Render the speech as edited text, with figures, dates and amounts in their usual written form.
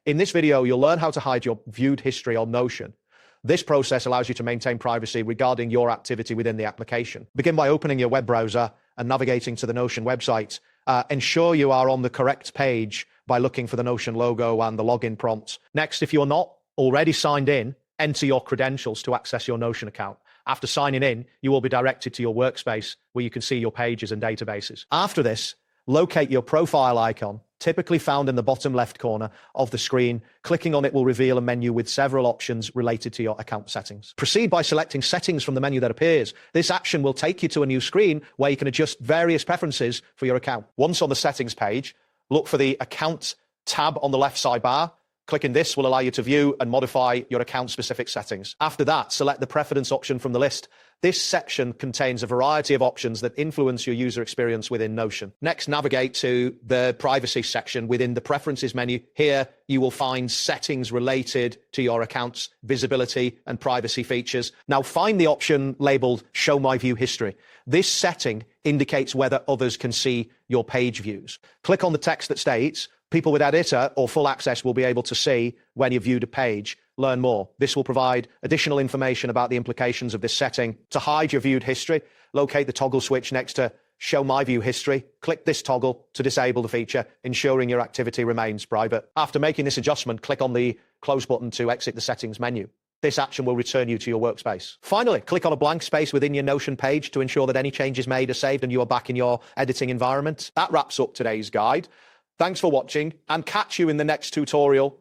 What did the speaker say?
In this video, you'll learn how to hide your viewed history on Notion. This process allows you to maintain privacy regarding your activity within the application. Begin by opening your web browser and navigating to the Notion website. Ensure you are on the correct page by looking for the Notion logo and the login prompt. Next, if you're not already signed in, enter your credentials to access your Notion account. After signing in, you will be directed to your workspace where you can see your pages and databases. After this, locate your profile icon, typically found in the bottom left corner of the screen. Clicking on it will reveal a menu with several options related to your account settings. Proceed by selecting settings from the menu that appears. This action will take you to a new screen where you can adjust various preferences for your account. Once on the settings page, look for the account tab on the left sidebar. Clicking this will allow you to view and modify your account-specific settings. After that, select the preference option from the list. This section contains a variety of options that influence your user experience within Notion. Next, navigate to the privacy section within the preferences menu. Here, you will find settings related to your account's visibility and privacy features. Now, find the option labeled Show My View History. This setting indicates whether others can see your page views. Click on the text that states, people with editor or full access will be able to see when you've viewed a page. Learn more. This will provide additional information about the implications of this setting. To hide your viewed history, locate the toggle switch next to Show My View History. Click this toggle to disable the feature, ensuring your activity remains private. After making this adjustment, click on the close button to exit the settings menu. This action will return you to your workspace. Finally, click on a blank space within your Notion page to ensure that any changes made are saved and you are back in your editing environment. That wraps up today's guide. Thanks for watching, and catch you in the next tutorial.